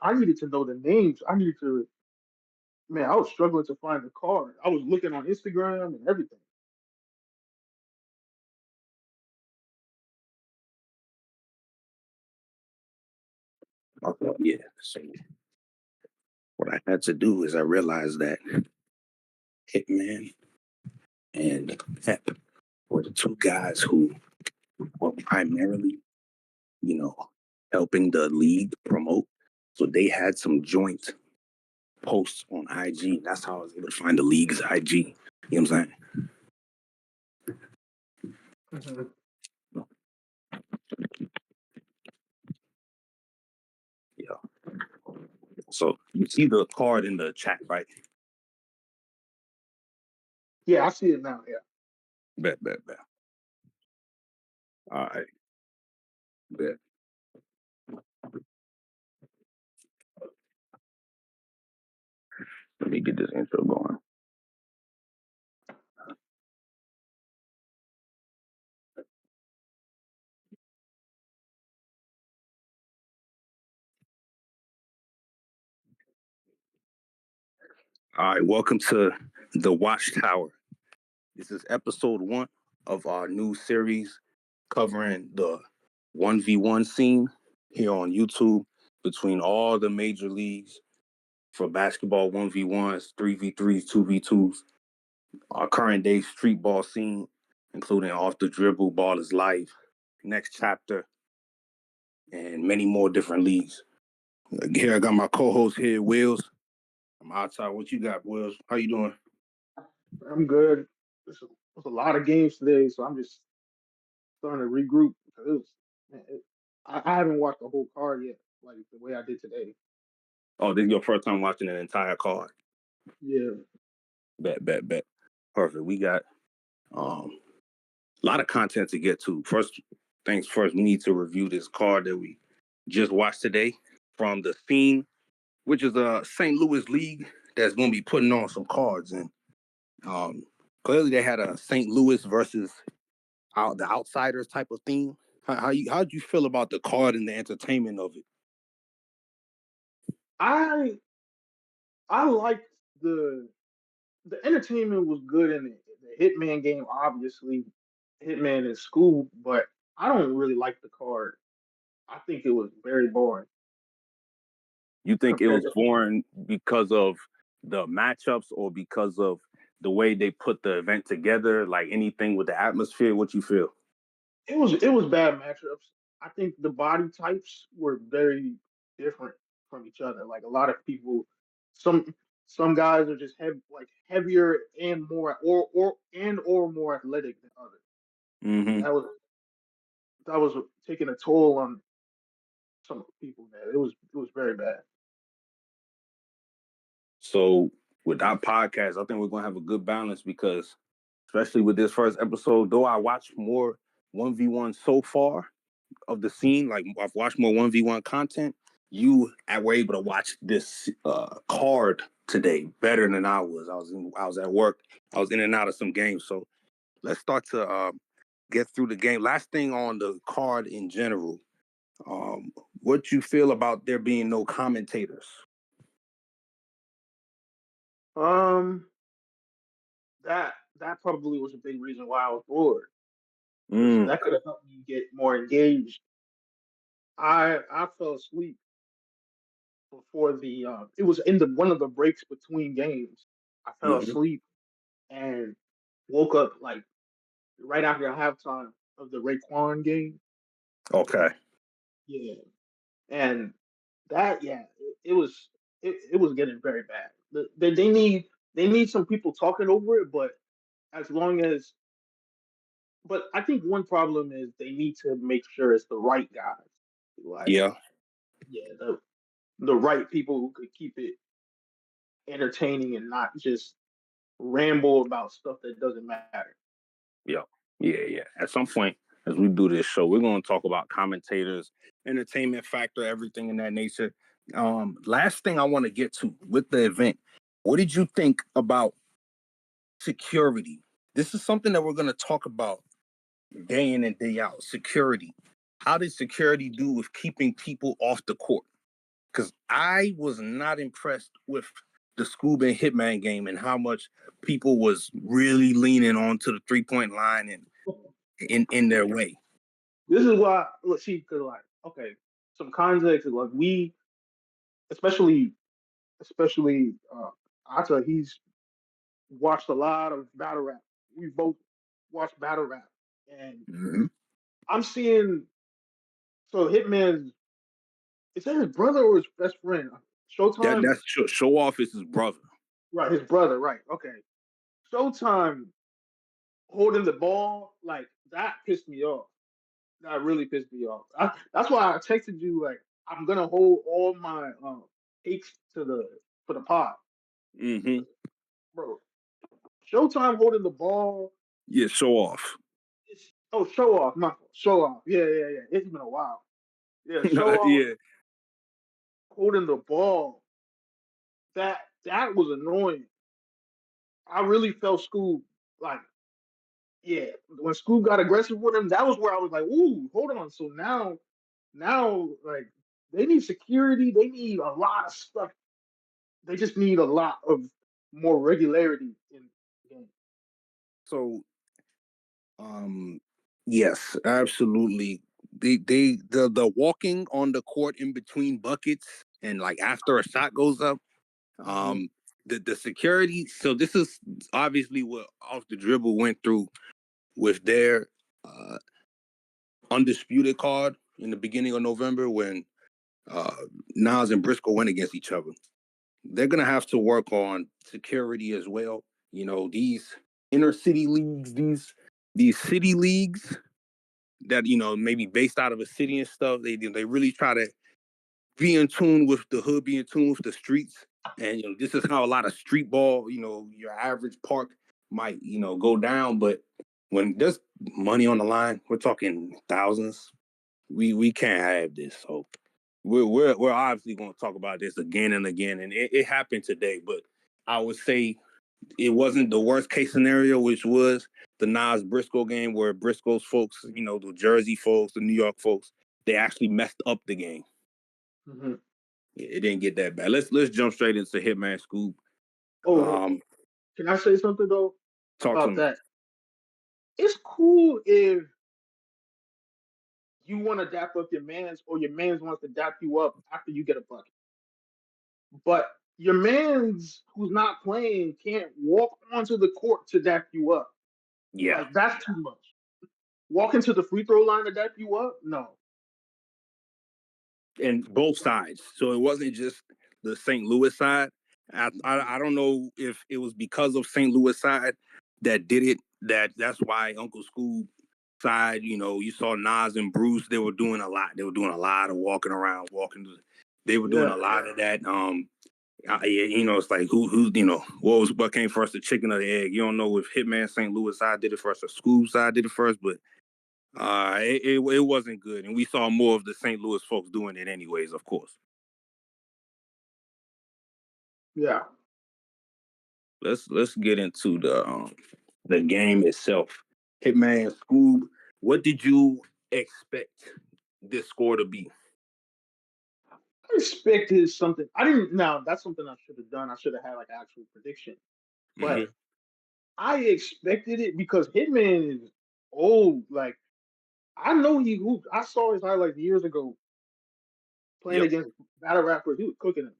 I needed to know the names. I needed to. Man, I was struggling to find the card. I was looking on Instagram and everything. Okay, yeah. So what I had to do is I realized that Hitman and Pep were the two guys who were primarily, you know, helping the league promote. So they had some joint posts on IG. That's how I was able to find the league's IG. You know what I'm Mhm. saying? Yeah. So you see the card in the chat, right? Yeah, I see it now. Yeah. Bet. All right. Bet. Let me get this intro going. All right, welcome to the Watchtower. This is episode 1 of our new series covering the 1v1 scene here on YouTube between all the major leagues for basketball 1v1s, 3v3s, 2v2s, our current day street ball scene, including Off the Dribble, Ball is Life, Next Chapter, and many more different leagues. Here I got my co-host here, Wills. I'm outside. What you got, Wills? How you doing? I'm good. There's a lot of games today, so I'm just starting to regroup. It was, man, I haven't watched the whole card yet, like the way I did today. Oh, this is your first time watching an entire card. Yeah. Bet. Perfect. We got a lot of content to get to. First things first, we need to review this card that we just watched today from the Scene, which is a St. Louis league that's going to be putting on some cards. And clearly they had a St. Louis versus the Outsiders type of theme. How'd you feel about the card and the entertainment of it? I liked the entertainment was good in the Hitman game. Obviously, Hitman is school, but I don't really like the card. I think it was very boring You think it compared was to. boring because of the matchups or because of the way they put the event together? Like anything with the atmosphere? What you feel? It was bad matchups. I think the body types were very different from each other. Like a lot of people, some some guys are just heavier and more or more athletic than others. And Mm-hmm. that was taking a toll on some people, man. It was very bad. So with our podcast, I think we're gonna have a good balance because, especially with this first episode, though I watched more 1v1 so far of the scene, like I've watched more 1v1 content, you were able to watch this card today better than I was. I was at work. I was in and out of some games. So let's start to get through the game. Last thing on the card in general, what you feel about there being no commentators? Um, that that probably was a big reason why I was bored because Mm, that could have helped me get more engaged. I fell asleep before the it was in the one of the breaks between games. I fell mm-hmm. asleep and woke up like right after halftime of the Raekwon game. Okay. Yeah, and that yeah, it was getting very bad. They need some people talking over it, but as long as but I think one problem is they need to make sure it's the right guys. Like Yeah. yeah, the right people who could keep it entertaining and not just ramble about stuff that doesn't matter. Yeah. Yeah. At some point, as we do this show, we're going to talk about commentators, entertainment factor, everything in that nature. Last thing I want to get to with the event, what did you think about security? This is something that we're going to talk about day in and day out. Security. How did security do with keeping people off the court? because I was not impressed with the Scoob and Hitman game and how much people was really leaning onto the 3-point line and in their way. This is why, let's see, because like, okay, some context is like especially, especially Ata, he's watched a lot of battle rap. We both watched battle rap, and Mm-hmm. I'm seeing so Hitman's is that his brother or his best friend? Showtime, That's show off is his brother. right? His brother, right? Okay. Showtime holding the ball like that pissed me off. That really pissed me off. That's why I texted you like I'm gonna hold all my takes to the for the pod, Mm-hmm. bro. Showtime holding the ball. Yeah, show off. Oh, show off, my fault. Show off. Yeah, yeah, yeah. It's been a while. Yeah, show off Yeah. holding the ball. That was annoying. I really felt Scoob like yeah. When Scoob got aggressive with him, that was where I was like, ooh, hold on. So now like they need security. They need a lot of stuff. They just need a lot of more regularity in the game. So yes, absolutely. The walking on the court in between buckets and like after a shot goes up, Mm-hmm. the security. So this is obviously what Off the Dribble went through with their uh undisputed card in the beginning of November when uh Nas and Briscoe went against each other. They're gonna have to work on security as well. You know, these inner city leagues, these city leagues that maybe based out of a city and stuff. They really try to be in tune with the hood, be in tune with the streets, and this is how a lot of street ball, your average park might go down. But when there's money on the line, we're talking thousands. We can't have this. So we're obviously going to talk about this again and again, and it happened today. But I would say it wasn't the worst case scenario, which was the Nas Briscoe game where Briscoe's folks, the Jersey folks, the New York folks, they actually messed up the game. Mm-hmm. It didn't get that bad. Let's jump straight into Hitman Scoob. Oh, can I say something though Talk to about me. that? It's cool if you want to dap up your man's or your man's wants to dap you up after you get a bucket. But your man's who's not playing can't walk onto the court to dap you up. Yeah, Like that's too much. Walking to the free throw line to dap you up? No. and both sides. So it wasn't just the St. Louis side. I don't know if it was because of St. Louis side that did it. That's why Uncle Scoob side. You saw Nas and Bruce. They were doing a lot. They were doing a lot of walking around, They were doing Yeah. a lot of that. It's like what came first, the chicken or the egg? You don't know if Hitman St. Louis side did it first or Scoob side did it first, but it wasn't good, and we saw more of the St. Louis folks doing it anyways. Of course. Yeah. Let's get into the game itself. Hitman Scoob, what did you expect this score to be? I expected something. I didn't now that's something I should have done. I should have had like an actual prediction. But Mm-hmm. I expected it because Hitman is old. Like I know he hooped. I saw his highlights years ago playing Yep. against battle rappers. He was cooking them.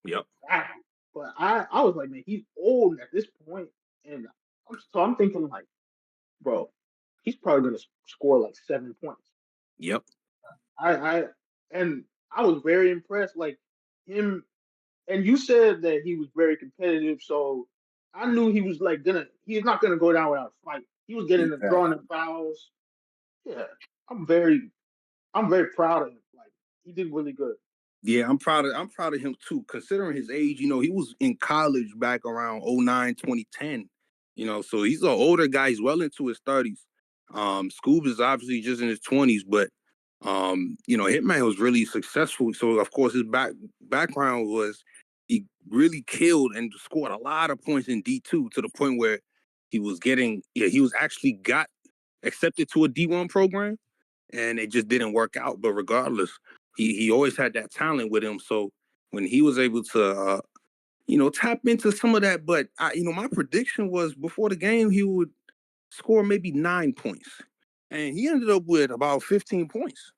Yep. But I was like, man, he's old at this point, and I'm thinking like, bro, he's probably gonna score like 7 points. Yep. I and I was very impressed. Like him, and you said that he was very competitive, so I knew he was like he's not gonna go down without a fight. He was getting the Exactly. drawing the fouls. Yeah, I'm very I'm very proud of him. Like he did really good. Yeah, I'm proud of him too, considering his age. He was in college back around 09, 2010. So he's an older guy. He's well into his 30s. Scoob is obviously just in his 20s, but Hitman was really successful. So of course his background was he really killed and scored a lot of points in D2 to the point where he was actually got accepted to a D1 program, and it just didn't work out. But regardless, he always had that talent with him. So when he was able to tap into some of that, but my prediction was before the game he would score maybe 9 points, and he ended up with about 15 points.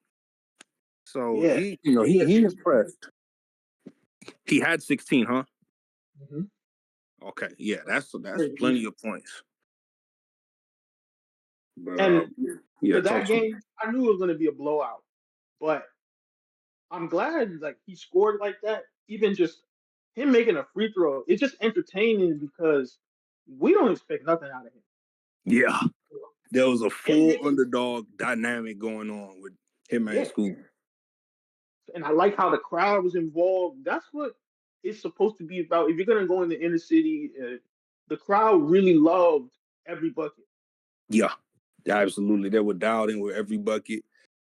So Yeah, he impressed. He had 16, huh? Mm-hmm. Okay, yeah, that's Very plenty decent. of points. But And yeah, for talk that to me. game, I knew it was going to be a blowout, but I'm glad like he scored like that. Even just him making a free throw, it's just entertaining because we don't expect nothing out of him. Yeah, there was a Him full making, underdog dynamic going on with him and yeah, Scoop. and I like how the crowd was involved. That's what it's supposed to be about. If you're gonna go in the inner city, the crowd really loved every bucket. Yeah, absolutely. They were dialed in with every bucket.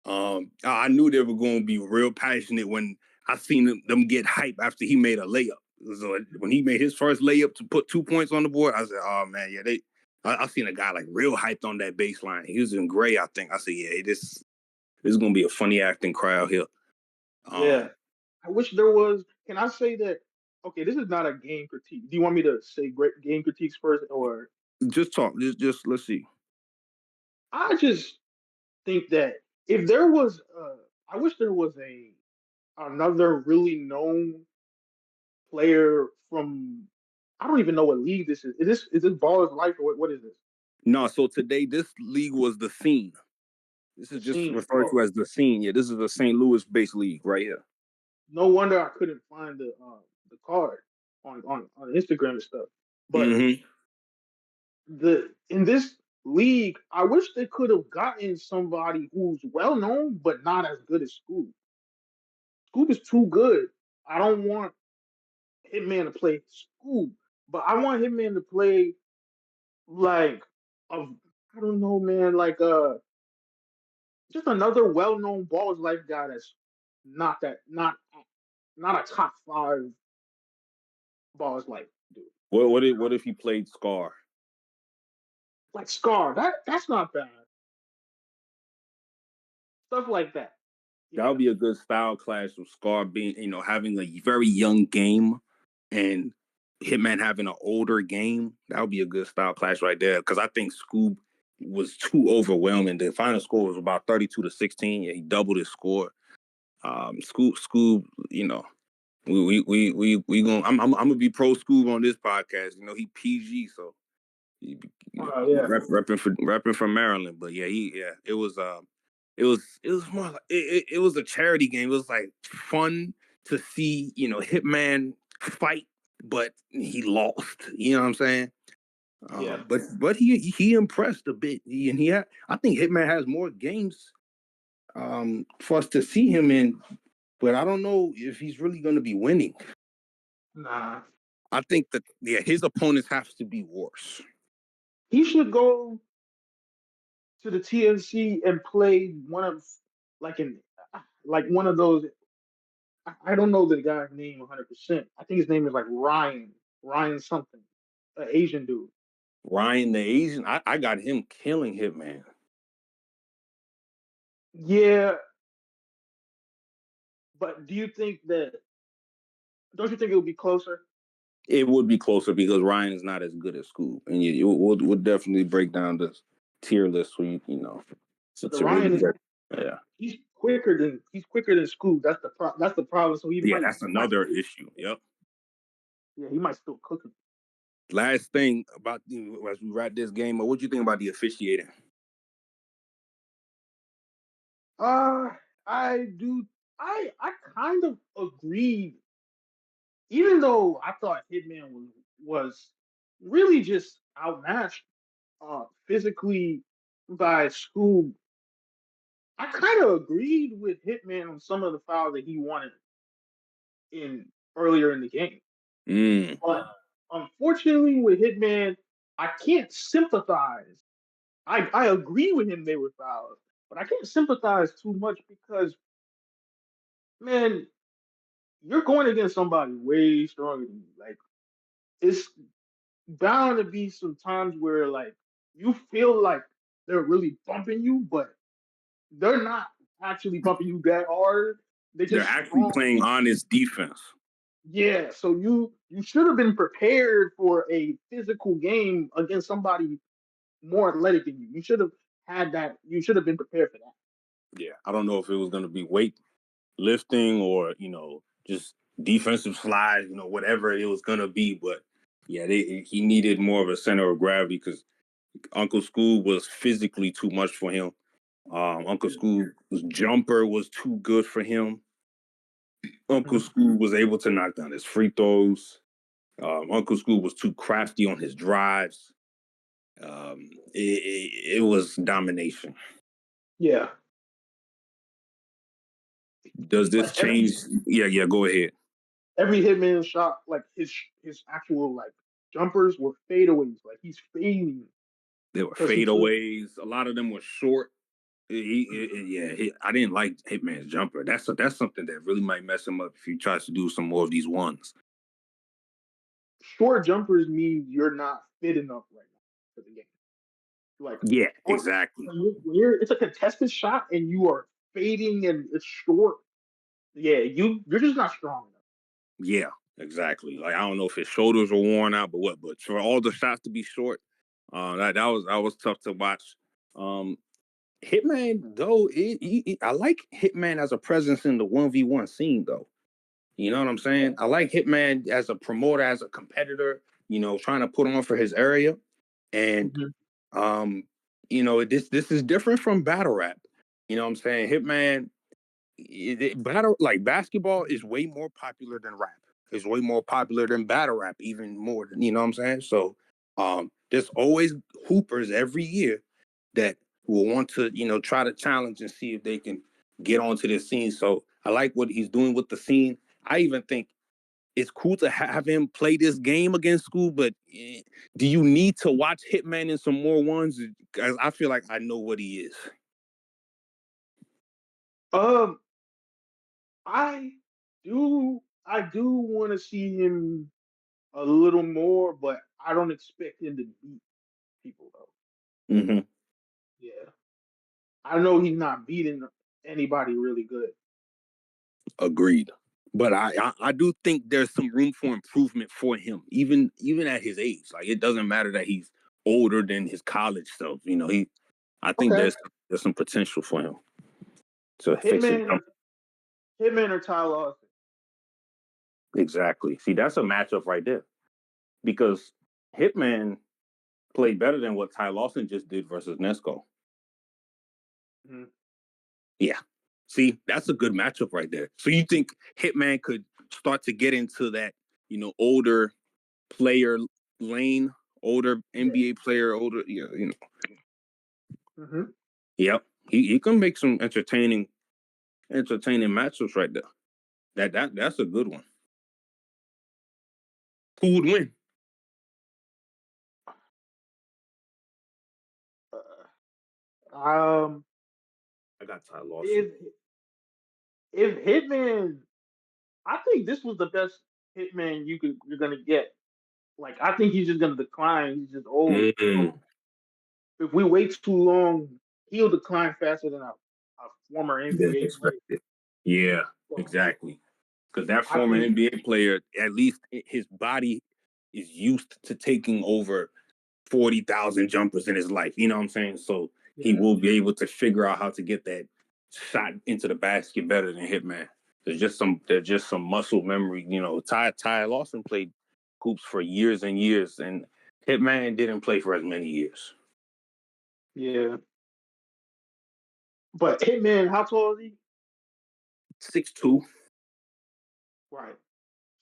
I knew they were going to be real passionate when I seen them get hype after he made a layup. So when he made his first layup to put 2 points on the board, I said, "Oh man, yeah." I seen a guy like real hyped on that baseline. He was in gray, I think. I said, "Yeah, this is going to be a funny acting crowd here." Yeah, Um, I wish there was. Can I say that? Okay, this is not a game critique. Do you want me to say great game critiques first, or just talk. Just let's see. I just think that if there was, I wish there was another really known player from. I don't even know what league this is. Is this Ballers Life or what is this? No, so today this league was the scene. This is The just scene. referred to Oh, as the scene. Yeah, this is a St. Louis-based league right here. no wonder I couldn't find the card on Instagram and stuff. But Mm-hmm. the in this league, I wish they could have gotten somebody who's well known but not as good as Scoop. Scoop is too good. I don't want Hitman to play Scoop, but I want Hitman to play like a I don't know, man, like just another well known balls life guy that's not a top five balls life dude. What if he played Scar? Like Scar, that's not bad. Stuff like that. That Yeah. would be a good style clash of Scar being, having a very young game and Hitman having an older game. That would be a good style clash right there. Because I think Scoob was too overwhelming. The final score was about 32-16. Yeah, he doubled his score. Scoob, we going. I'm gonna be pro Scoob on this podcast. He PG, so he, Yeah. repping from Maryland. But yeah, it was more like it was a charity game. It was like fun to see, Hitman fight, but he lost. You know what I'm saying? Yeah. But he impressed a bit. I think Hitman has more games for us to see him in, but I don't know if he's really going to be winning. Nah. I think that his opponents have to be worse. He should go to the TNC and play one of like an like one of those. I don't know the guy's name 100%. I think his name is like Ryan something, an Asian dude. Ryan the Asian, I got him killing Hitman. Yeah, but do you think that? Don't you think it would be closer? It would be closer because Ryan is not as good as Scoob, and we'll definitely break down this tier list for you But the to really Ryan is get. Yeah, he's quicker than Scoop. That's the problem. So he yeah, might that's he might another issue. Yep. yeah he might still cook him. Last thing about as we wrap this game, what do you think about the officiating? Uh, I do. I kind of agreed, even though I thought Hitman was really just outmatched physically by Scoob. I kind of agreed with Hitman on some of the fouls that he wanted in earlier in the game, Mm. but unfortunately with Hitman, I can't sympathize. I agree with him they were fouls, but I can't sympathize too much because man, you're going against somebody way stronger than you. Like it's bound to be some times where like you feel like they're really bumping you, but they're not actually bumping you that hard. They're They're just actually strong. playing honest defense. Yeah, so you should have been prepared for a physical game against somebody more athletic than you. You should have had that. You should have been prepared for that. Yeah, I don't know if it was going to be weight lifting or just defensive slides, whatever it was going to be. But yeah, he needed more of a center of gravity because Uncle School was physically too much for him. Uncle School's jumper was too good for him. Uncle Mm-hmm. School was able to knock down his free throws. Uncle School was too crafty on his drives. It was domination. Yeah, Does this like every change? Yeah, go ahead. every hitman shot, like his actual like jumpers were fadeaways. Like he's fading There were because he could. fadeaways. A lot of them were short. I didn't like Hitman's jumper. That's something that really might mess him up if he tries to do some more of these ones. Short jumpers mean you're not fit enough right now for the game. Like, Yeah, or exactly. it's a contested shot and you are fading and it's short. Yeah, you're just not strong enough. Yeah, exactly. Like I don't know if his shoulders were worn out, but for all the shots to be short, that was tough to watch. Um, Hitman though, I like Hitman as a presence in the 1v1 scene though. You know what I'm saying? I like Hitman as a promoter, as a competitor. Trying to put on for his area, and Mhm. this is different from battle rap. You know what I'm saying? Hitman, battle like basketball is way more popular than rap. It's way more popular than battle rap, even more than you know what I'm saying. So, there's always hoopers every year that will want to try to challenge and see if they can get onto this scene. So I like what he's doing with the scene. I even think it's cool to have him play this game against School, but do you need to watch Hitman in some more ones? Because I feel like I know what he is. Um, I I do want to see him a little more, but I don't expect him to beat people though. Mm-hmm. Yeah, I know he's not beating anybody really good. Agreed. But I do think there's some room for improvement for him, even at his age. Like it doesn't matter that he's older than his college self. I think Okay, there's some potential for him to fix it. Hitman or Hitman or Ty Lawson. Exactly. See, that's a matchup right there because Hitman played better than what Ty Lawson just did versus Nesco. Mhm. Yeah. See, that's a good matchup right there. So you think Hitman could start to get into that, older player lane, older Yeah. NBA player, older, Hmm. Yep. He can make some entertaining matchups right there. That's a good one. Who would win? Um, I got Ty Lawson. if if Hitman, I think this was the best Hitman you're gonna get. Like I think he's just gonna decline. He's just old. Mm, So if we wait too long, he'll decline faster than a former than NBA player. expected. Yeah, So exactly. Because that I former think, NBA player, at least his body is used to taking over 40,000 jumpers in his life. You know what I'm saying? So he yeah, will be able to figure out how to get that shot into the basket better than Hitman. There's just some muscle memory. Ty Lawson played hoops for years and years, and Hitman didn't play for as many years. yeah. But Hitman, how tall is he? 6'2". Right.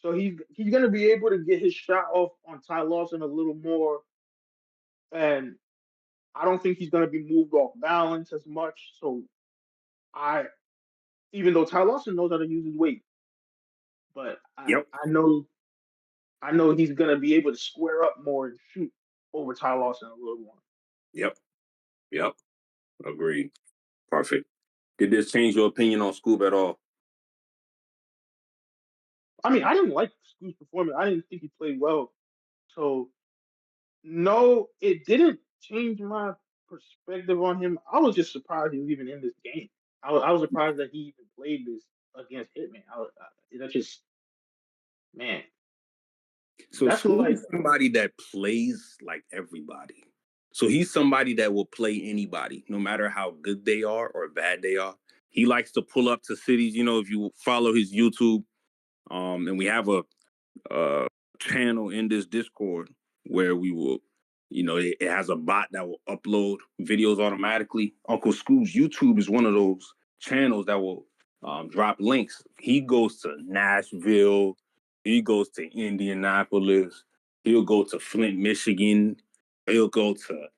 So he's gonna be able to get his shot off on Ty Lawson a little more, and I don't think he's gonna be moved off balance as much. So I, even though Ty Lawson knows how to use his weight, but Yep. I know he's gonna be able to square up more and shoot over Ty Lawson a little more. Yep. Yep. Agreed. Perfect. Did this change your opinion on Scoob at all? I mean, I didn't like Scoot's performance. I didn't think he played well. So no, it didn't change my perspective on him. I was just surprised he was even in this game. I was surprised that he even played this. against Hitman. That's just man. So That's Scoob like is somebody that plays like everybody. So he's somebody that will play anybody, no matter how good they are or bad they are. He likes to pull up to cities. You know, if you follow his YouTube, and we have a channel in this Discord where we will, it has a bot that will upload videos automatically. Uncle Scoob's YouTube is one of those channels that will drop links. He goes to Nashville, he goes to Indianapolis, he'll go to Flint, Michigan, he'll go to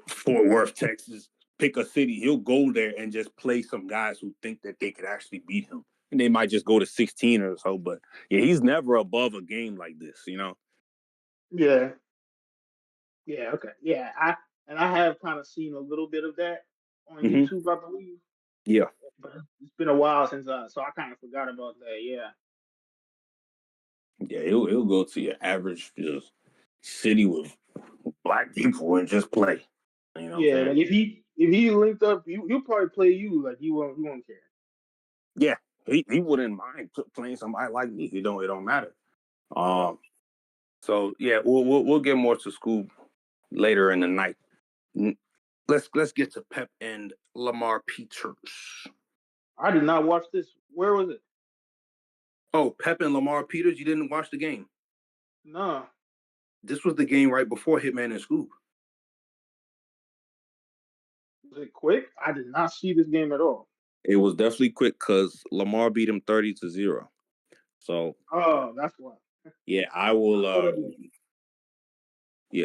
Fort Worth, Texas. Pick a city, he'll go there and just play some guys who think that they could actually beat him. And they might just go to 16 or so. But yeah, he's never above a game like this. yeah, yeah, okay, yeah. I have kind of seen a little bit of that on Mm-hmm. YouTube, I believe, Yeah. but it's been a while since so I kind of forgot about that. Yeah, Yeah, he'll go to your average just city with black people and just play. You know what I'm yeah. saying? Like if he linked up, he'll probably play you. Like he won't care. Yeah. He wouldn't mind playing somebody like me. It don't matter. Um so yeah, we'll get more to Scoob later in the night. Let's get to Pep and Lamar Peters. I did not watch this. Where was it? Oh, Pep and Lamar Peters, you didn't watch the game. No, This was the game right before Hitman and Scoop. was it quick? I did not see this game at all. It was definitely quick because Lamar beat him 30-0. So Oh, that's why. yeah, I will I thought it was,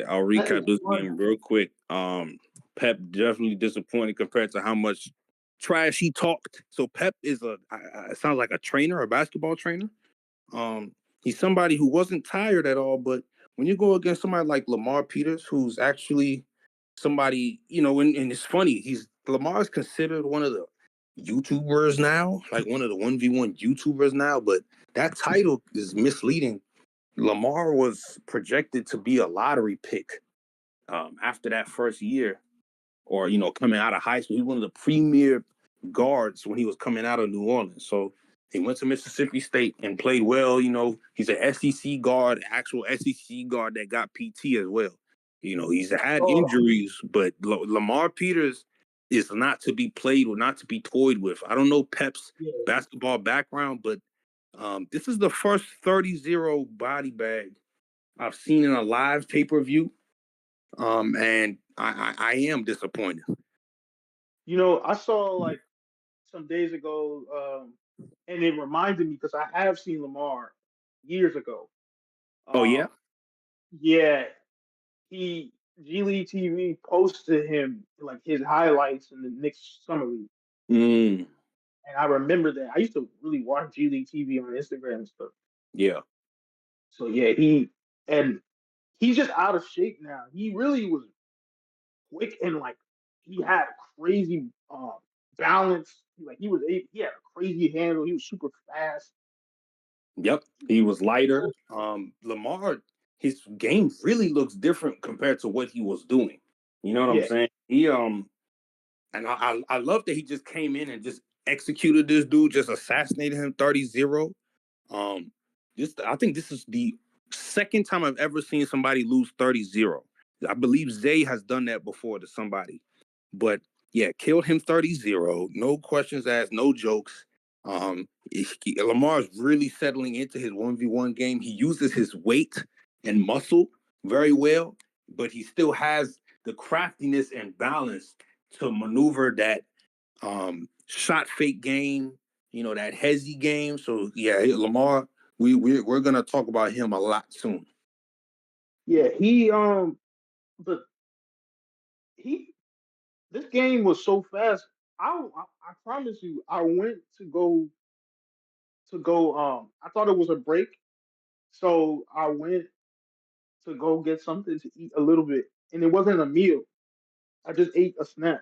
I'll that recap is this funny. game real quick. Pep definitely disappointed compared to how much trash he talked. So Pep is it sounds like a trainer, a basketball trainer. He's somebody who wasn't tired at all, but when you go against somebody like Lamar Peters, who's actually somebody, and it's funny, Lamar's considered one of the YouTubers now, like one of the 1v1 YouTubers now, but that title is misleading. Lamar was projected to be a lottery pick after that first year, or coming out of high school. He was one of the premier guards when he was coming out of New Orleans. So he went to Mississippi State and played well. He's an SEC guard, actual SEC guard that got PT as well. He's had Oh, injuries, but Lamar Peters is not to be played or not to be toyed with. I don't know Pep's yeah. basketball background, but this is the first 30-0 body bag I've seen in a live pay-per-view. And I am disappointed. I saw like some days ago, and it reminded me because I have seen Lamar years ago. Oh yeah. Um, yeah, he G League TV posted him like his highlights in the Knicks summer league, Mm, and I remember that. I used to really watch G League TV on Instagram and stuff. yeah. So yeah, and he's just out of shape now. He really was quick and like he had crazy balance. Like he had a crazy handle. He was super fast. Yep. He was lighter. Lamar, his game really looks different compared to what he was doing. You know what I'm Yeah, saying? He and I love that he just came in and just executed this dude, just assassinated him 30-0. Um, I think this is the second time I've ever seen somebody lose 30-0. I believe Zay has done that before to somebody. But yeah, killed him 30-0. No questions asked, no jokes. Lamar's really settling into his 1v1 game. He uses his weight and muscle very well, but he still has the craftiness and balance to maneuver that shot fake game, that hezzy game. So yeah, Lamar, we're gonna talk about him a lot soon. yeah. But he this game was so fast. I promise you, I went to go. I thought it was a break, so I went to go get something to eat a little bit, and it wasn't a meal. I just ate a snack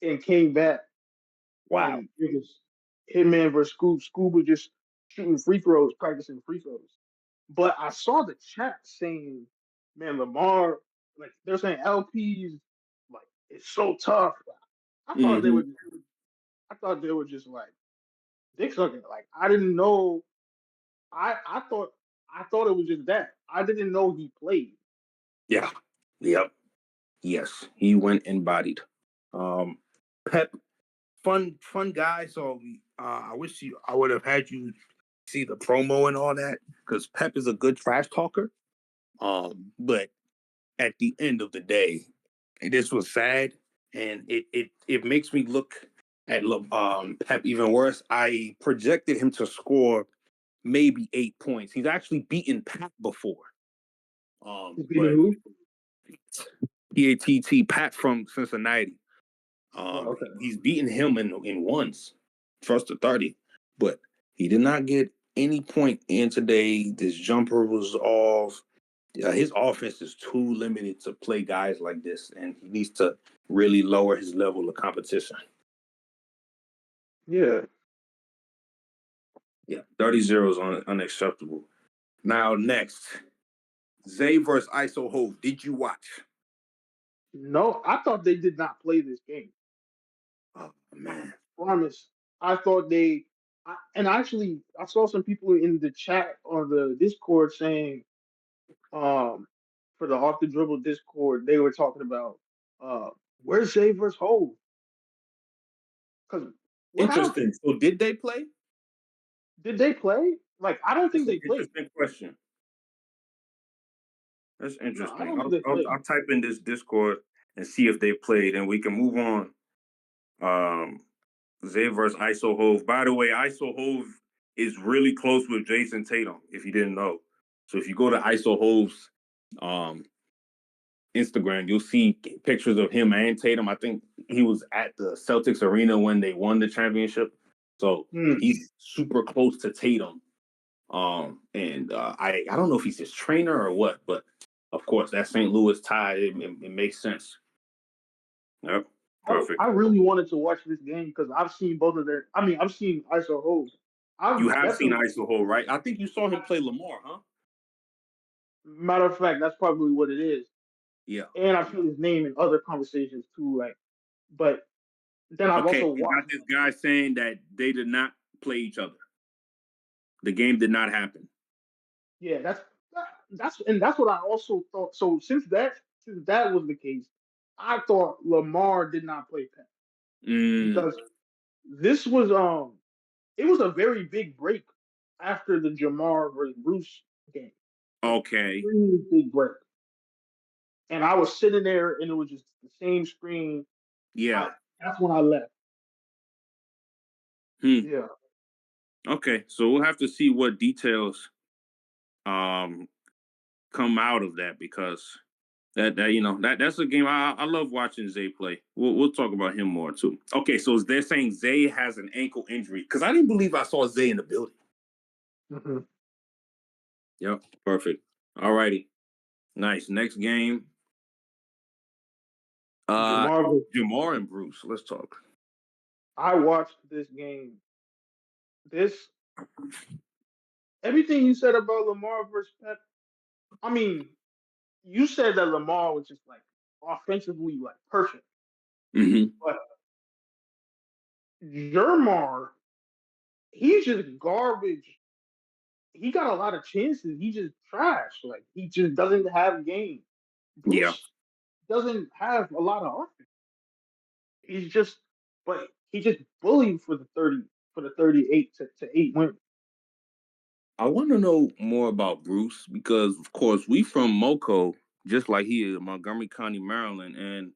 and came back, Wow. and it was Hitman versus Scoob. Scoob was just shooting free throws, practicing free throws. But I saw the chat saying, "Man, Lamar, like they're saying LP's like it's so tough." I thought they Mm-hmm. were. I thought they were just like dick sucking. Like I didn't know. I thought it was just that. I didn't know he played. Yeah. Yep. Yes. He went and bodied. Pep, fun guy. So I wish I would have had you see the promo and all that because Pep is a good trash talker. But at the end of the day, this was sad, and it makes me look at Pep even worse. I projected him to score maybe 8 points. He's actually beaten Pat before. He's beating But who? Pat from Cincinnati. Oh, okay. He's beaten him in once, first to 30, but he did not get any point in today. This jumper was off. His offense is too limited to play guys like this, and he needs to really lower his level of competition. Yeah. Yeah, 30-0 is unacceptable. Now, next, Zay versus ISO Hove. Did you watch? No, I thought they did not play this game. Oh, I man. promise. I thought they. And actually, I saw some people in the chat on the Discord saying, for the off the dribble Discord, they were talking about, uh, where's Zay versus Hove? Because what happened? Interesting. So, did they play? Did they play? Like, I don't think That's an they played. interesting question. That's No, I interesting. don't think I'll, they I'll, played. I'll type in this Discord and see if they played, and we can move on. Zay versus ISO Hove. By the way, ISO Hove is really close with Jason Tatum, if you didn't know. So if you go to ISO Hove's um, Instagram, you'll see pictures of him and Tatum. I think he was at the Celtics arena when they won the championship. So Hmm. he's super close to Tatum. And I don't know if he's his trainer or what, but of course that St. Louis tie, it makes sense. Yep. Perfect. I really wanted to watch this game because I've seen both of their. I mean, I've seen ISO Hove. You I've have seen definitely. ISO Hove, right? I think you saw him play Lamar, huh? Matter of fact, that's probably what it is. Yeah. And I've heard his name in other conversations too. Like, but then I've Okay, also you got watched. this guy saying that they did not play each other. The game did not happen. Yeah, that's what I also thought. So since that was the case, I thought Lamar did not play Pep Mm, because this was it was a very big break after the Jamar versus Bruce game. okay. Extremely big break. And I was sitting there and it was just the same screen. Yeah. I That's when I left. Hmm. Yeah. Okay. So we'll have to see what details um come out of that because that's a game I love watching Zay play. We'll talk about him more too. Okay, so they're saying Zay has an ankle injury because I didn't believe I saw Zay in the building. Mm-hmm. Yep, perfect. All righty, nice. Next game, uh, Jamar, Jamar and Bruce. Let's talk. I watched this game. This Everything you said about Lamar versus Pep. I mean, you said that Lamar was just like offensively like perfect, Mm-hmm. but Jermar, he's just garbage. He got a lot of chances. He just trash. Like he just doesn't have game. Yeah. Bruce doesn't have a lot of offense. He's just, but he just bullied for the 38 to 8 win. I want to know more about Bruce because, of course, we from Moco, just like he is, Montgomery County, Maryland, and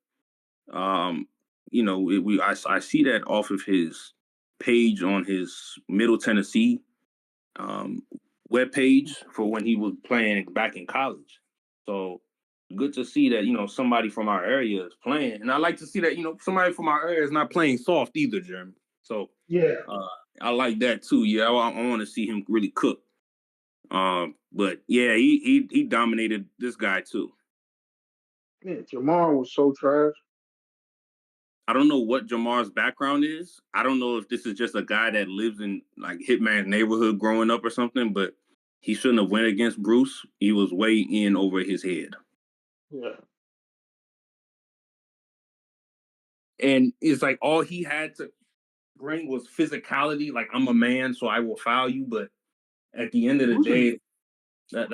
um, I see that off of his page on his Middle Tennessee um web page for when he was playing back in college. So good to see that somebody from our area is playing, and I like to see that somebody from our area is not playing soft either, Jeremy. So Yeah, uh, I like that too. Yeah, I want to see him really cook. But yeah, he dominated this guy too. man, Jamar was so trash. I don't know what Jamar's background is. I don't know if this is just a guy that lives in like Hitman's neighborhood growing up or something, but he shouldn't have went against Bruce. He was way in over his head. Yeah, And it's like all he had to bring was physicality. Like, I'm a man, so I will foul you. But at the end of the Bruce is day,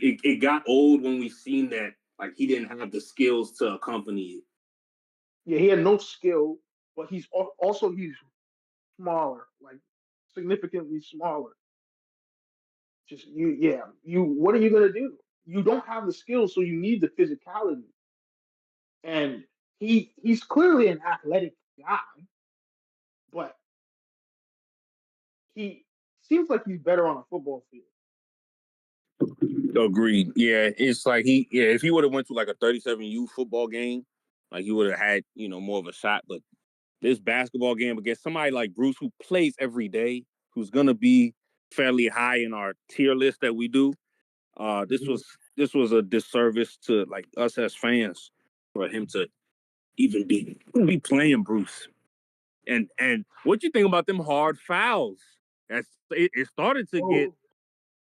it got old when we seen that like he didn't have the skills to accompany it. yeah, he had no skill, but he's smaller, like significantly smaller. Just you. What are you gonna do? You don't have the skills, so you need the physicality. And he's clearly an athletic guy, but he seems like he's better on a football field. Agreed. Yeah, it's like if he would have went to like a 37U football game, like he would have had, more of a shot. But this basketball game against somebody like Bruce who plays every day, who's gonna be fairly high in our tier list that we do. This Mhm. was this was a disservice to like us as fans for him to even be playing Bruce. And what you think about them hard fouls? It started to get Oh,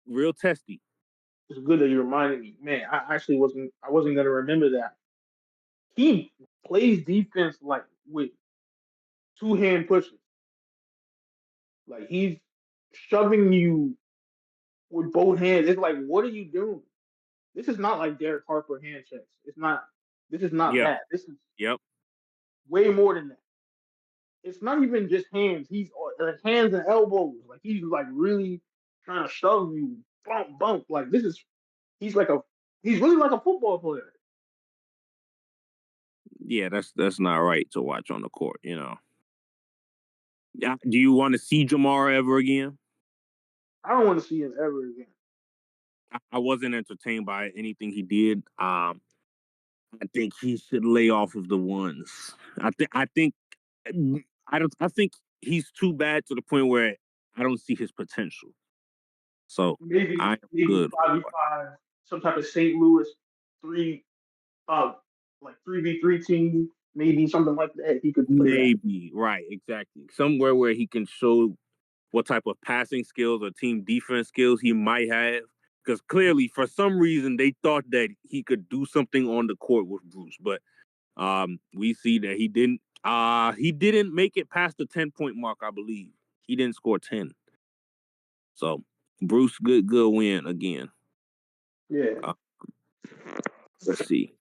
real testy. it's good that you reminded me. Man, I wasn't gonna remember that. He plays defense like with two hand pushes. Like he's shoving you with both hands. It's like, what are you doing? This is not like Derek Harper hand checks. It's not. This is not Yep. that. This is Yep. way more than that. It's not even just hands. He's hands and elbows. Like he's like really trying to shove you, bump, bump. Like this is. He's like a. He's really like a football player. Yeah, that's not right to watch on the court. Yeah. Do you want to see Jamar ever again? I don't want to see him ever again. I wasn't entertained by anything he did. I think he should lay off of the ones. I think he's too bad to the point where I don't see his potential. So I am Maybe good. 5v5, some type of St. Louis three uh like 3v3 team, maybe something like that. He could play that. Maybe right, exactly. Somewhere where he can show what type of passing skills or team defense skills he might have. Because clearly, for some reason, they thought that he could do something on the court with Bruce, but we see that he didn't. He didn't make it past the 10-point mark. I believe he didn't score 10. So Bruce, good win again. Yeah. Uh, let's see,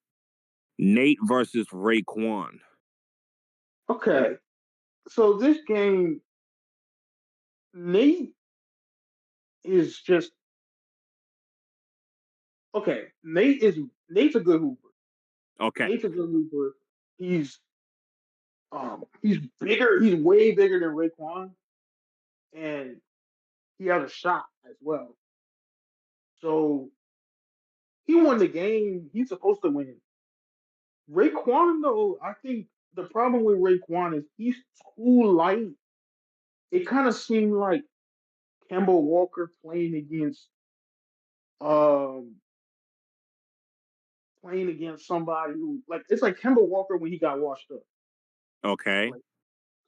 Nate versus Raekwon. Okay. So this game, Nate is just okay. Nate's a good hooper. Okay, Nate's a good hooper. He's bigger. He's way bigger than Raekwon, and he has a shot as well. So he won the game. He's supposed to win. Raekwon, though, I think the problem with Raekwon is he's too light. It kind of seemed like Kemba Walker um playing against somebody who like it's like Kemba Walker when he got washed up. okay. Like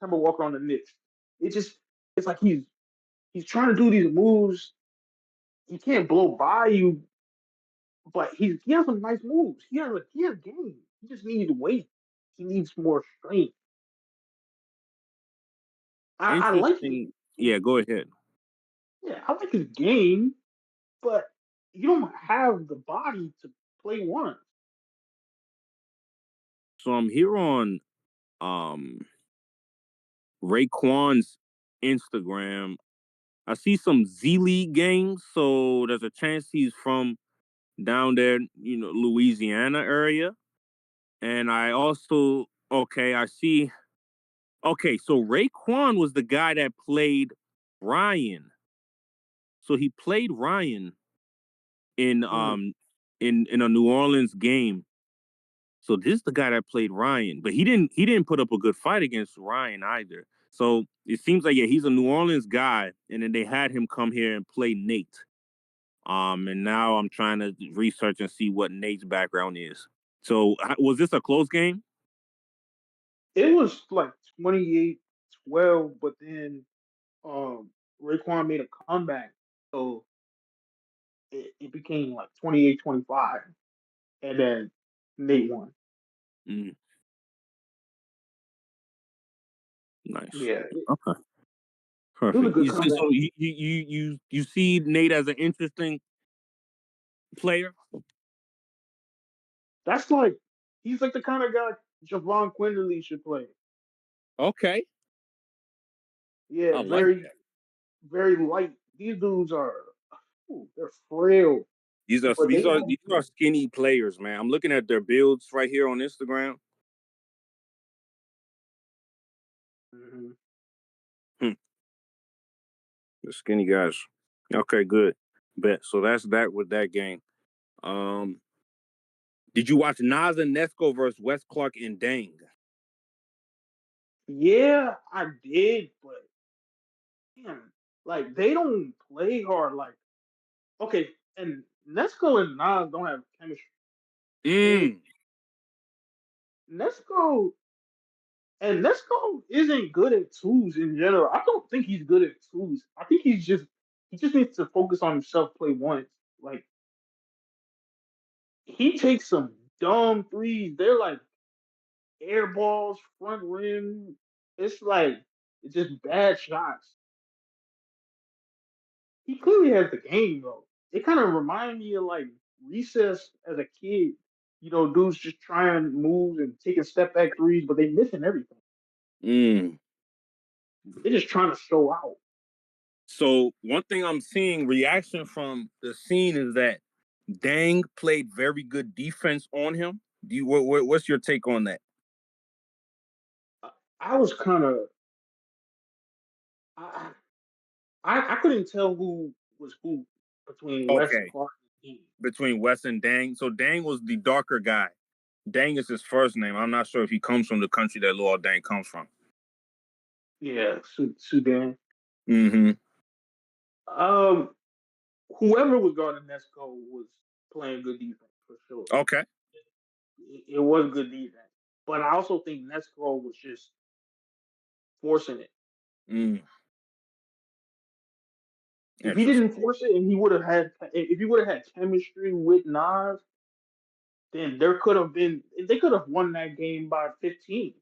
Kemba Walker on the Knicks. It just it's like he's trying to do these moves. He can't blow by you, but he has some nice moves. He has game. He just needs weight. He needs more strength. I like his Interesting. Yeah, game. go ahead. Yeah, I like his game, but you don't have the body to play one. So I'm here on um Raekwon's Instagram. I see some Z League games, so there's a chance he's from down there, Louisiana area. And I also, okay, I see. Okay, so Raekwon was the guy that played Ryan. So he played Ryan in Mm. in a New Orleans game. So this is the guy that played Ryan, but he didn't put up a good fight against Ryan either. So it seems like yeah, he's a New Orleans guy, and then they had him come here and play Nate. And now I'm trying to research and see what Nate's background is. So was this a close game? It was like 28-12, but then um Raekwon made a comeback. So it became like 28-25, and then Nate won. Mm. Nice. Yeah, Okay. it was a Perfect. good comeback. So you see Nate as an interesting player? That's like he's like the kind of guy Javon Quinterly should play. Okay. I Yeah, like very that. very light. These dudes are they're frail, These are but they have. skinny players, man. I'm looking at their builds right here on Instagram. Mhm. Hmm. The skinny guys. Okay, good. Bet. So that's that with that game. Um, did you watch Nas and Nesco versus Wes Clark and Dang? Yeah, I did, but damn, like they don't play hard. Like okay, and Nesco and Nas don't have chemistry. They Mm. Nesco and Nesco isn't good at twos in general. I don't think he's good at twos. I think he just needs to focus on himself, play once. Like he takes some dumb threes. They're like air balls, front rim. It's like it's just bad shots. He clearly has the game though. It kind of reminds me of like recess as a kid. You know, dudes just trying moves and taking step back threes, but they missing everything. Mm. They're just trying to show out. So one thing I'm seeing reaction from the scene is that Dang played very good defense on him. Do you what's your take on that? I was kind of I, I couldn't tell who was who between West Okay, Clark and Dean. between Wes and Dang. So Dang was the darker guy. Dang is his first name. I'm not sure if he comes from the country that Lil Dang comes from. Yeah, Sudan. Mm-hmm. Um, whoever was guarding Nesco was playing good defense for sure. Okay. It was good defense, but I also think Nesco was just forcing it. Mm. If he Interesting. didn't force it, and he would have had, if he would have had chemistry with Nas, then there could have been, they could have won that game by 15.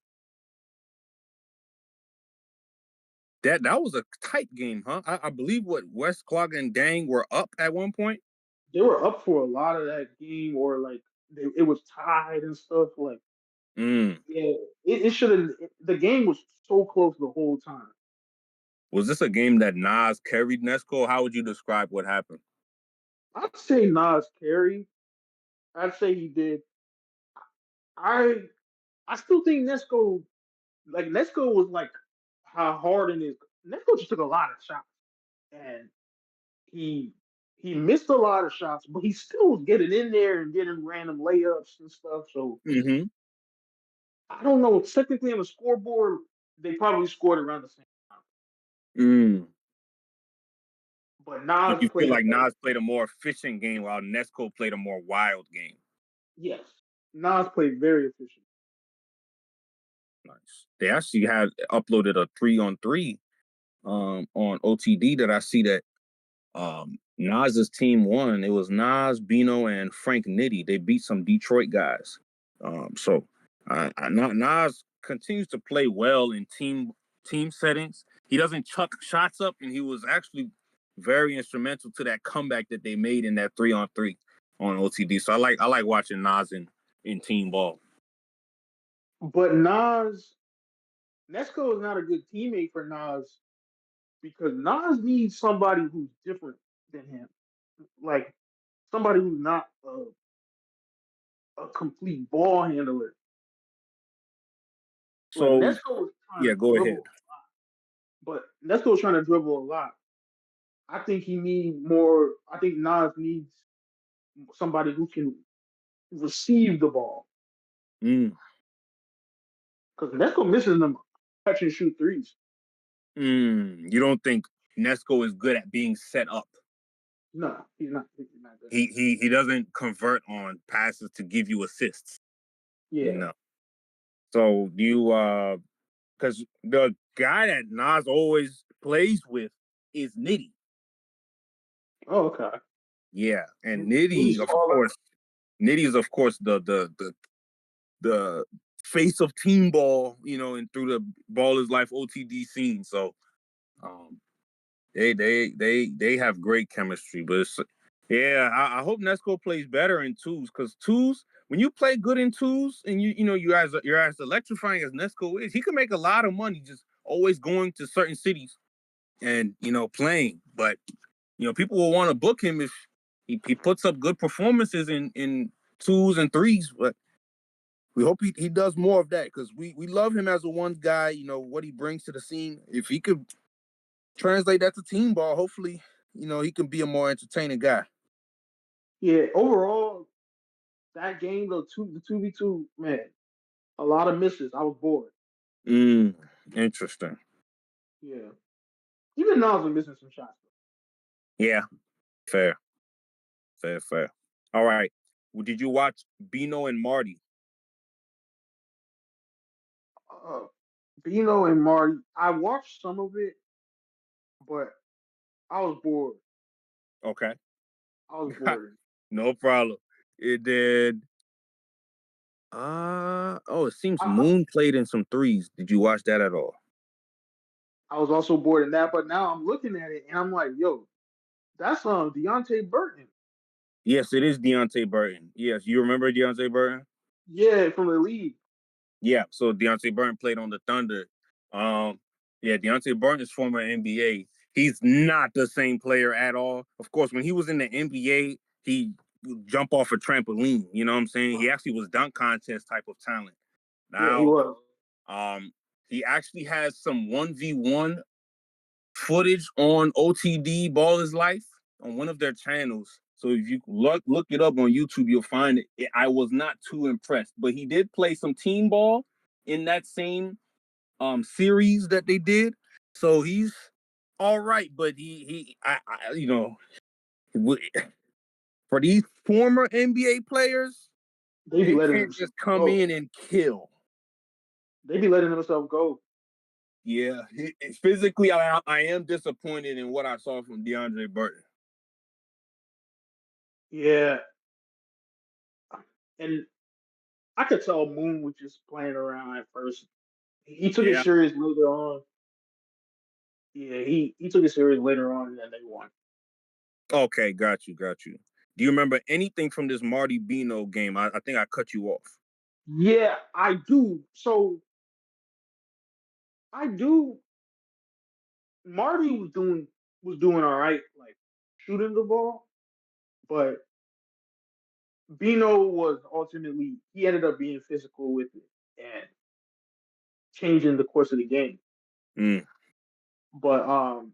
That was a tight game, huh? I believe what Wes Clark and Dang were up at one point. They were up for a lot of that game, or like it was tied and stuff. Like, Mm. yeah, it should have. The game was so close the whole time. Was this a game that Nas carried Nesco? How would you describe what happened? I'd say Nas carry. I'd say he did. I I still think Nesco was like how hard in his Nesco just took a lot of shots and he he missed a lot of shots, but he still was getting in there and getting random layups and stuff. So Mm-hmm. I don't know. Technically on the scoreboard, they probably scored around the same time. Mm. But But Nas you feel played like better. Nas played a more efficient game while Nesco played a more wild game. Yes. Nas played very efficient. Nice. They actually had uploaded a 3-on-3 on OTD that I see that Nas's team won. It was Nas, Bino, and Frank Nitti. They beat some Detroit guys. So Nas continues to play well in team settings. He doesn't chuck shots up, and he was actually very instrumental to that comeback that they made in that 3-on-3 on OTD. So I like watching Nas in team ball. But Nesco is not a good teammate for Nas because Nas needs somebody who's different than him. Like somebody who's not a complete ball handler. Like So Nesco was trying yeah, to go ahead. dribble, but Nesco was trying to dribble a lot. I think he needs more. I think Nas needs somebody who can receive the ball Mm. because Nesco misses them catch and shoot threes. You don't think Nesco is good at being set up? No, he's not. He's not good. He doesn't convert on passes to give you assists. You Yeah. know. So you because the guy that Nas always plays with is Nitty. Oh, okay. Yeah, and He's Nitty, of taller. course, Nitty is of course the face of team ball, and through the Ball is Life OTD scene. So um, they have great chemistry. But yeah, I hope Nesco plays better in twos, because twos, when you play good in twos and you're as electrifying as Nesco is, he can make a lot of money just always going to certain cities and playing. But people will want to book him if he puts up good performances in twos and threes. But we hope he does more of that, because we love him as a one guy, what he brings to the scene. If he could translate that to team ball, hopefully, he can be a more entertaining guy. Yeah, overall, that game, the 2v2, man, a lot of misses. I was bored. Interesting. Yeah. Even now, I'm missing some shots. Yeah, fair. All right. Well, did you watch Bino and Marty? Uh, Bino and Marty, I watched some of it, but I was bored. Okay. I was bored. No problem. It did. It seems I, Moon played in some threes. Did you watch that at all? I was also bored in that, but now I'm looking at it and I'm like, yo, that's Deontay Burton. Yes, it is Deontay Burton. Yes, you remember Deontay Burton? Yeah, from the league. Yeah, so Deontay Burton played on the Thunder. Yeah, Deontay Burton is former NBA. He's not the same player at all. Of course, when he was in the NBA, he would jump off a trampoline. You know what I'm saying? He actually was dunk contest type of talent. Yeah, he Now, was. he actually has some 1v1 footage on OTD Ball is Life on one of their channels. So if you look it up on YouTube, you'll find it. I was not too impressed, but he did play some team ball in that same series that they did. So he's all right, but for these former NBA players, They be they letting can't themselves just come go. in and kill. They be letting themselves go. Yeah, physically, I am disappointed in what I saw from DeAndre Burton. Yeah, and I could tell Moon was just playing around at first. He took it Yeah. serious later on. Yeah, he took it serious later on, and then they won. Okay, got you. Do you remember anything from this Marty Bino game? I think I cut you off. Yeah, I do. So I do. Marty was doing all right, like shooting the ball, but Bino was ultimately he ended up being physical with it and changing the course of the game. Mm, But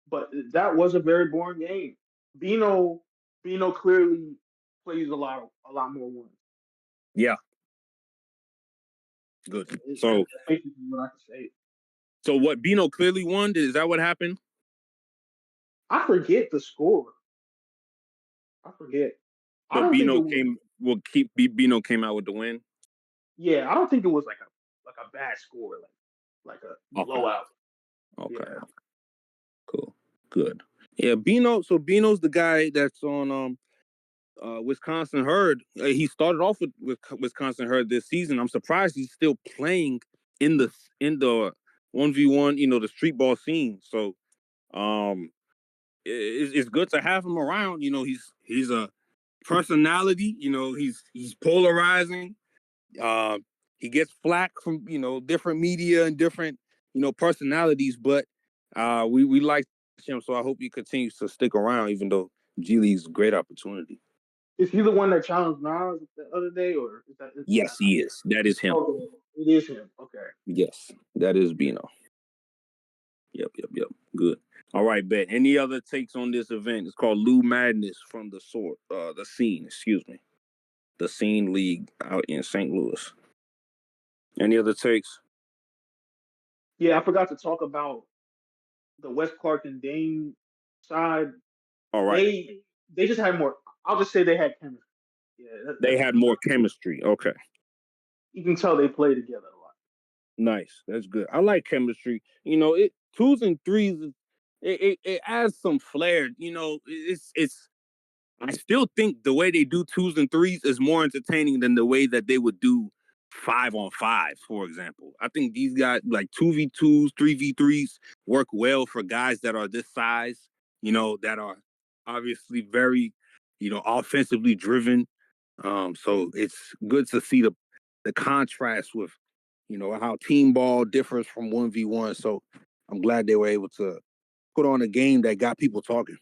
but that was a very boring game. Bino Bino clearly plays a lot more ones. yeah, good. That's So, basically what I can say. so what? Bino clearly won. Is that what happened? I forget the score. I forget. I But don't think it Bino was. came. Will keep. Bino came out with the win. Yeah, I don't think it was like a bad score, like a Okay. blowout. Okay. Yeah. Cool. Good. Yeah, Bino. So Bino's the guy that's on Wisconsin Herd. He started off with Wisconsin Herd this season. I'm surprised he's still playing in the 1v1, the street ball scene. So it's good to have him around. He's a personality. He's polarizing. Uh, he gets flack from different media and different personalities, but we like him. So I hope he continues to stick around, even though G League's a great opportunity. Is he the one that challenged Nas the other day, or is that Yes, he is. That is him. okay? It is him. Okay. Yes, that is Bino. Yep. Good. All right, bet. Any other takes on this event? It's called Lou Madness from the scene. Excuse me, the Scene League out in St. Louis. Any other takes? Yeah, I forgot to talk about the West Clark and Dame side. All right. They just had more. I'll just say they had chemistry. Yeah, They that's had enough. more chemistry. Okay. You can tell they play together a lot. Nice. That's good. I like chemistry. It twos and threes. It adds some flair. It's. I still think the way they do twos and threes is more entertaining than the way that they would do 5-on-5, for example. I think these guys like 2v2s, 3v3s work well for guys that are this size, that are obviously very, offensively driven. So it's good to see the contrast with, how team ball differs from 1v1. So I'm glad they were able to put on a game that got people talking.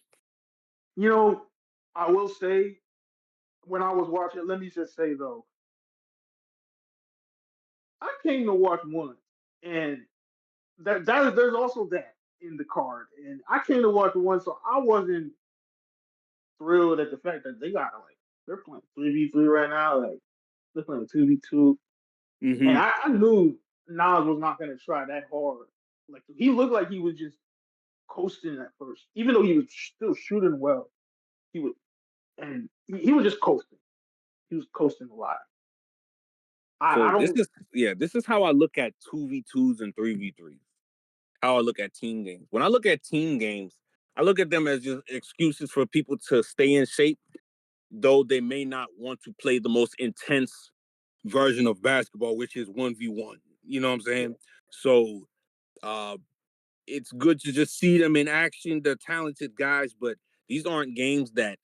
I will say when I was watching, let me just say though, I came to watch one, and there's also that in the card, and I came to watch one, so I wasn't thrilled at the fact that they're playing 3v3 right now, like they're playing 2v2, and Mm-hmm. I knew Nas was not gonna try that hard. Like he looked like he was just coasting at first, even though he was still shooting well. He was, and he was just coasting. He was coasting a lot. I So don't. this is how I look at 2v2s and 3v3s. How I look at team games. When I look at team games, I look at them as just excuses for people to stay in shape, though they may not want to play the most intense version of basketball, which is 1v1. You know what I'm saying? So uh, it's good to just see them in action. They're talented guys, but these aren't games that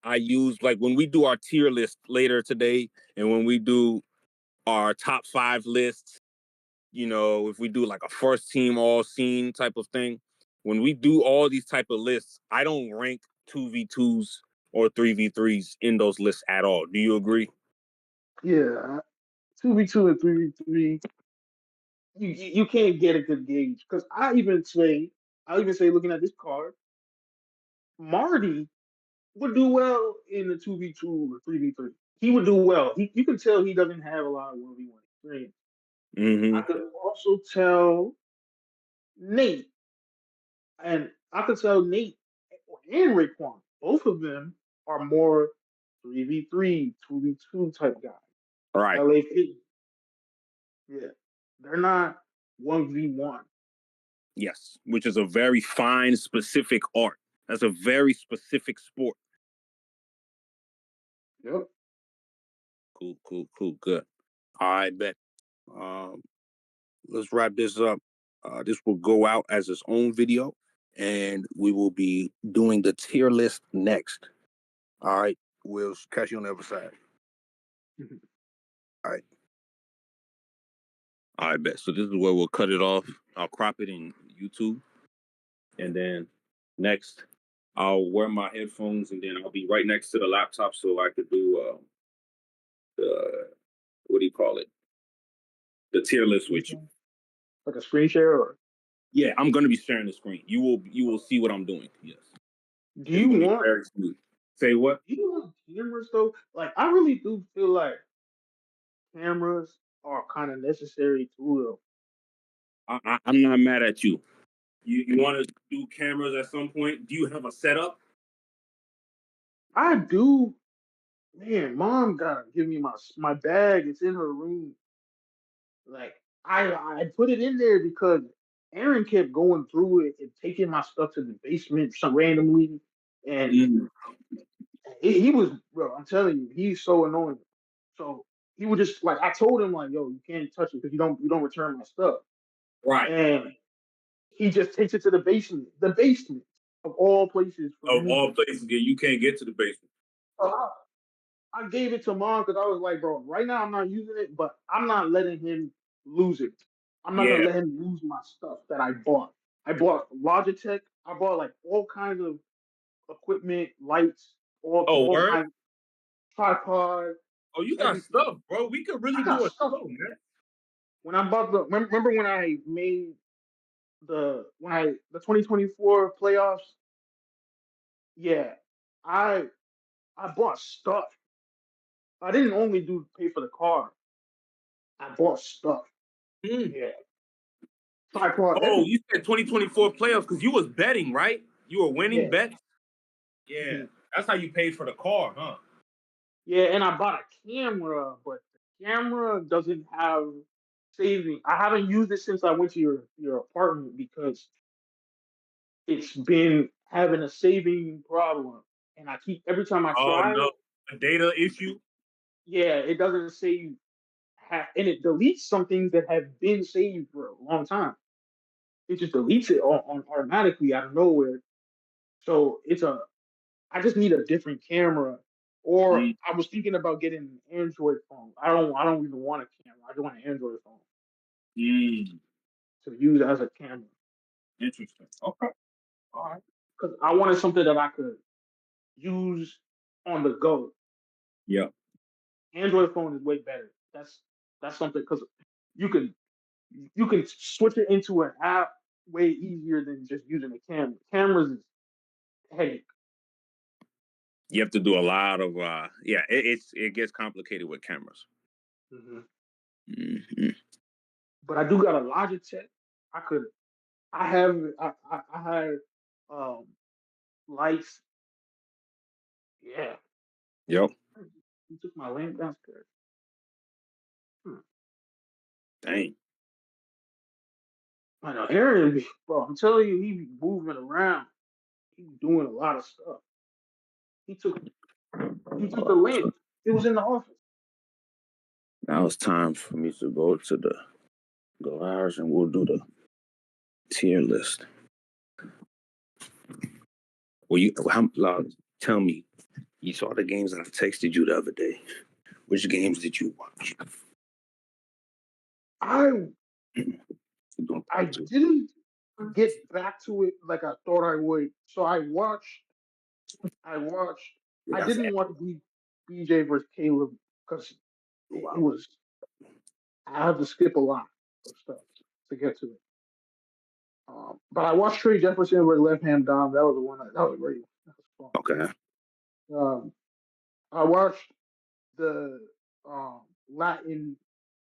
I use. Like when we do our tier list later today, and when we do our top 5 lists, if we do like a first team all scene type of thing, when we do all these type of lists, I don't rank 2v2s or 3v3s in those lists at all. Do you agree? Yeah, 2v2 and 3v3. You can't get a good gauge because I even say looking at this card, Marty would do well in the 2v2 or 3v3. He would do well. You can tell he doesn't have a lot of 1v1 experience. I Mm-hmm. could also tell Nate, and I could tell Nate and Raekwon. Both of them are more 3v3, 2v2 type guys. All right. LA Fit, yeah, they're not 1v1. Yes, which is a very fine, specific art. That's a very specific sport. Yep. Cool, cool, cool. Good. All right, bet. Um, let's wrap this up. This will go out as its own video, and we will be doing the tier list next. All right. We'll catch you on the other side. All right. All right, bet. So this is where we'll cut it off. I'll crop it in YouTube. And then next, I'll wear my headphones, and then I'll be right next to the laptop so I could do the, what do you call it? The tier list with you. Like a screen share, or Yeah, I'm gonna be sharing the screen. You will see what I'm doing. Yes, do it's you gonna be want? very smooth. Say what? Do you want cameras though? Like I really do feel like cameras are kind of necessary too. I'm not mad at you. You want to do cameras at some point? Do you have a setup? I do. Man, mom gotta give me my bag. It's in her room. Like I put it in there because Aaron kept going through it and taking my stuff to the basement some randomly, and Mm. he was, bro. I'm telling you, he's so annoying. So he would just like I told him like, yo, you can't touch it because you don't return my stuff, Right. and he just takes it to the basement of all places for Of all music. places, you can't get to the basement. So I gave it to mom because I was like, bro, right now I'm not using it, but I'm not letting him lose it. I'm not gonna Yeah. let him lose my stuff that I bought. I bought Logitech. I bought like all kinds of equipment, lights, Oh, all word. kinds of tripod, Oh, you got everything. stuff, bro. We could really I got do a stuff. show, man. When I bought remember when I made the 2024 playoffs? Yeah, I I bought stuff. I didn't only do pay for the car. I bought stuff. Mm. Yeah, tripod, Oh, everything. you said 2024 playoffs because you was betting, right? You were winning Yeah. bets. Yeah, Mhm. that's how you paid for the car, huh? Yeah, and I bought a camera, but the camera doesn't have saving. I haven't used it since I went to your apartment because it's been having a saving problem. And I keep every time I Oh try no, it, a data issue. yeah, it doesn't save and it deletes some things that have been saved for a long time. It just deletes it on automatically out of nowhere. So it's a I just need a different camera. Or Mm, I was thinking about getting an Android phone. I don't even want a camera. I just want an Android phone mm, to use as a camera. interesting. Okay. All right. Because I wanted something that I could use on the go. Yeah. Android phone is way better. That's something because you can you can switch it into an app way easier than just using a camera. Cameras is headache. You have to do a lot of yeah. It gets complicated with cameras. Hmm. Hmm. But I do got a Logitech. I could I had um lights. Yeah. Yep. You took my lamp downstairs. Hmm. Dang. I know Aaron, bro. I'm telling you, he be moving around. He be doing a lot of stuff. He took he took the lamp. It was in the office. Now it's time for me to go to the garage and we'll do the tier list. Well, tell me, you saw the games that I texted you the other day. Which games did you watch? I You doing I part two? didn't get back to it like I thought I would. So I watched I Yeah, that's didn't watch BJ versus Caleb because it wow. was I had to skip a lot of stuff to get to it. But I watched Trey Jefferson with left hand Dom. That was the one that was great. That was Okay. fun. I watched the Latin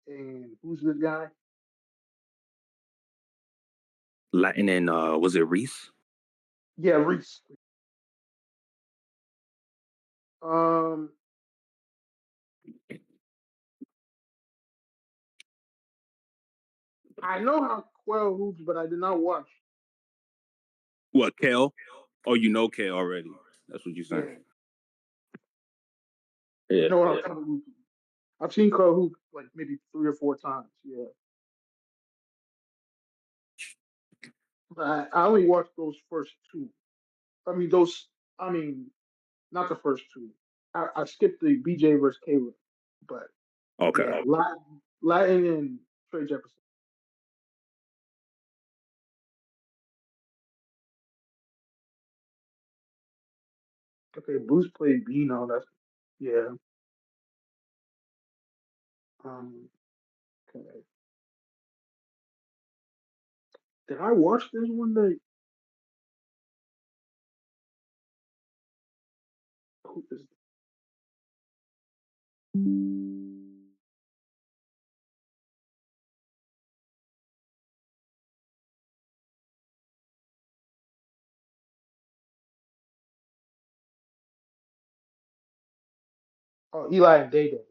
and who's this guy? Latin and was it Reese? Yeah, Reese. Um, I know how Quell hoops, but I did not watch. What, Kel? Oh, you know Kel already. That's what you saying. Yeah, I Yeah, know how yeah. Quell hoops. I've seen Quell hoop like maybe 3 or 4 times. Yeah, but I only watched those first two. I mean those. I mean not the first two. I skipped the BJ versus Caleb, but Okay. yeah, Latin and Trey Jefferson. Okay, Bruce played Bino. That's yeah. Um, okay. Did I watch this one day? Who is Oh, Eli and Day Day.